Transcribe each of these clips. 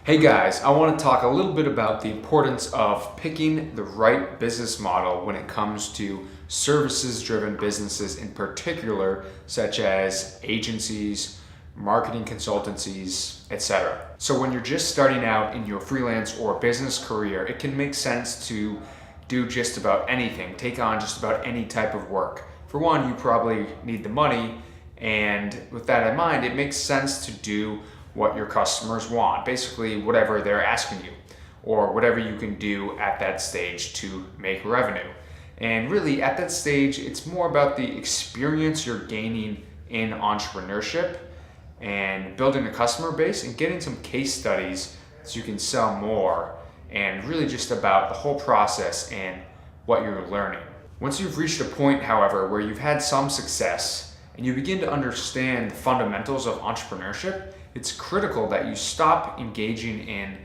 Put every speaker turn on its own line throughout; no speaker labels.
Hey guys, I want to talk a little bit about the importance of picking the right business model when it comes to services-driven businesses in particular, such as agencies, marketing consultancies, etc. So when you're just starting out in your freelance or business career, it can make sense to do just about anything, take on just about any type of work. For one, you probably need the money, and with that in mind, it makes sense to do what your customers want, basically whatever they're asking you or whatever you can do at that stage to make revenue. And really at that stage, it's more about the experience you're gaining in entrepreneurship and building a customer base and getting some case studies so you can sell more, and really just about the whole process and what you're learning. Once you've reached a point, however, where you've had some success and you begin to understand the fundamentals of entrepreneurship, it's critical that you stop engaging in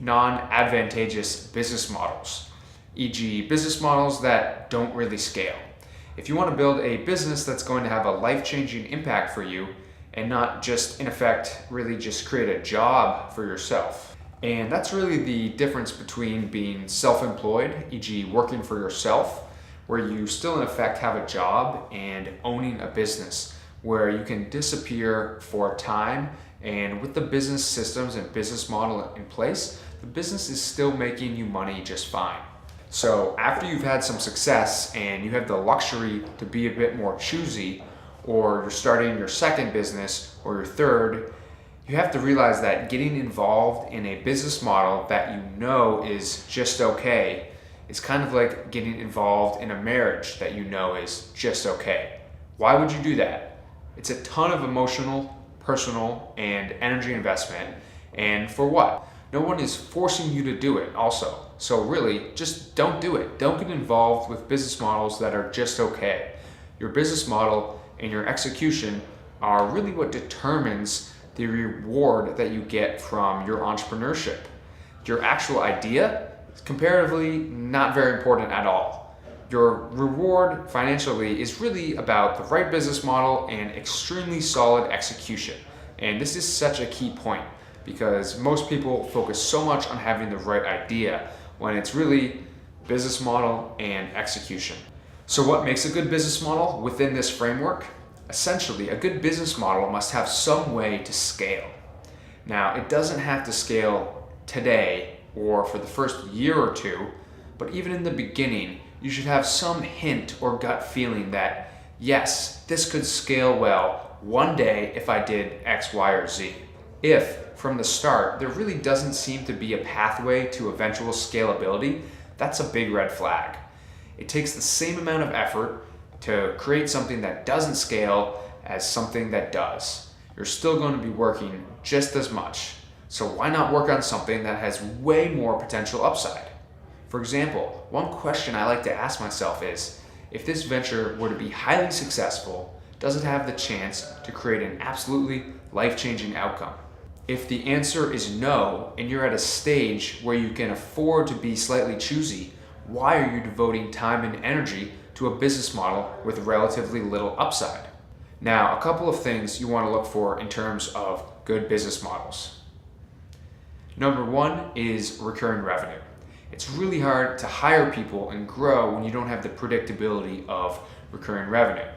non-advantageous business models, e.g. business models that don't really scale. If you want to build a business that's going to have a life-changing impact for you and not just, in effect, really just create a job for yourself. And that's really the difference between being self-employed, e.g. working for yourself, where you still in effect have a job, and owning a business, where you can disappear for a time, and with the business systems and business model in place, the business is still making you money just fine. So after you've had some success and you have the luxury to be a bit more choosy, or you're starting your second business or your third, you have to realize that getting involved in a business model that you know is just okay is kind of like getting involved in a marriage that you know is just okay. Why would you do that? It's a ton of emotional, personal, and energy investment, and for what? No one is forcing you to do it also. So really, just don't do it. Don't get involved with business models that are just okay. Your business model and your execution are really what determines the reward that you get from your entrepreneurship. Your actual idea is comparatively not very important at all. Your reward financially is really about the right business model and extremely solid execution. And this is such a key point because most people focus so much on having the right idea when it's really business model and execution. So what makes a good business model within this framework? Essentially, a good business model must have some way to scale. Now, it doesn't have to scale today or for the first year or two, but even in the beginning, you should have some hint or gut feeling that, yes, this could scale well one day if I did X, Y, or Z. If, from the start, there really doesn't seem to be a pathway to eventual scalability, that's a big red flag. It takes the same amount of effort to create something that doesn't scale as something that does. You're still going to be working just as much. So why not work on something that has way more potential upside? For example, one question I like to ask myself is, if this venture were to be highly successful, does it have the chance to create an absolutely life-changing outcome? If the answer is no, and you're at a stage where you can afford to be slightly choosy, why are you devoting time and energy to a business model with relatively little upside? Now, a couple of things you want to look for in terms of good business models. Number one is recurring revenue. It's really hard to hire people and grow when you don't have the predictability of recurring revenue.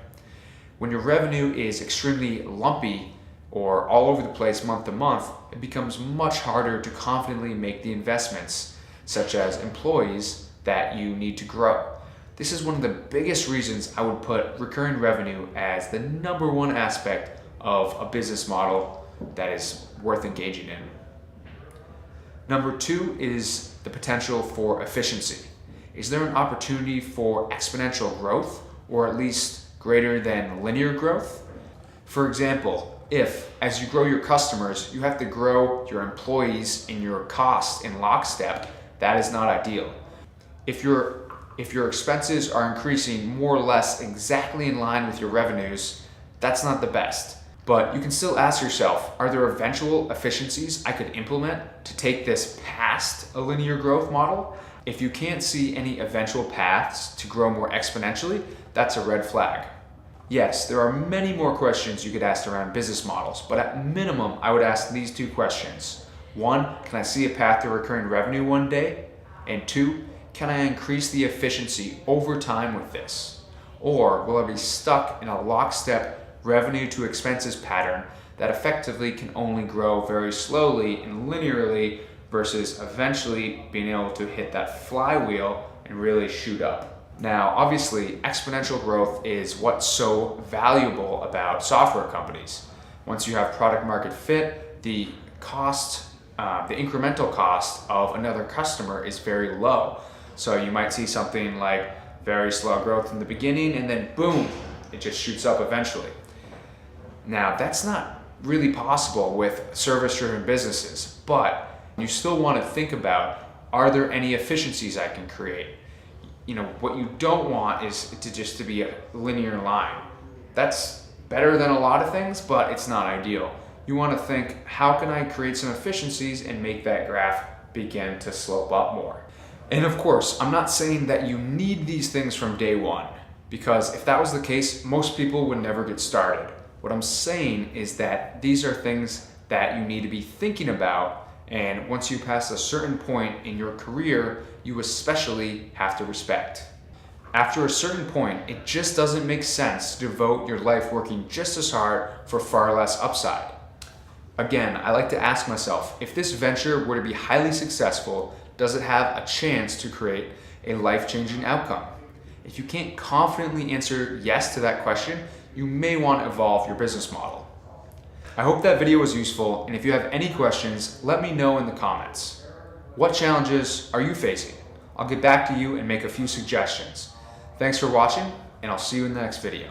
When your revenue is extremely lumpy or all over the place month to month, it becomes much harder to confidently make the investments, such as employees, that you need to grow. This is one of the biggest reasons I would put recurring revenue as the number one aspect of a business model that is worth engaging in. Number two is the potential for efficiency. Is there an opportunity for exponential growth, or at least greater than linear growth? For example, if, as you grow your customers, you have to grow your employees and your costs in lockstep, that is not ideal. If your expenses are increasing more or less exactly in line with your revenues, that's not the best. But you can still ask yourself, are there eventual efficiencies I could implement to take this past a linear growth model? If you can't see any eventual paths to grow more exponentially, that's a red flag. Yes, there are many more questions you could ask around business models, but at minimum, I would ask these two questions. One, can I see a path to recurring revenue one day? And two, can I increase the efficiency over time with this? Or will I be stuck in a lockstep revenue to expenses pattern that effectively can only grow very slowly and linearly versus eventually being able to hit that flywheel and really shoot up? Now, obviously, exponential growth is what's so valuable about software companies. Once you have product market fit, the incremental cost of another customer is very low. So you might see something like very slow growth in the beginning and then boom, it just shoots up eventually. Now, that's not really possible with service-driven businesses, but you still want to think about, are there any efficiencies I can create? What you don't want is to be a linear line. That's better than a lot of things, but it's not ideal. You want to think, how can I create some efficiencies and make that graph begin to slope up more? And of course, I'm not saying that you need these things from day one, because if that was the case, most people would never get started. What I'm saying is that these are things that you need to be thinking about, and once you pass a certain point in your career, you especially have to respect. After a certain point, it just doesn't make sense to devote your life working just as hard for far less upside. Again, I like to ask myself, if this venture were to be highly successful, does it have a chance to create a life-changing outcome? If you can't confidently answer yes to that question, you may want to evolve your business model. I hope that video was useful, and if you have any questions, let me know in the comments. What challenges are you facing? I'll get back to you and make a few suggestions. Thanks for watching, and I'll see you in the next video.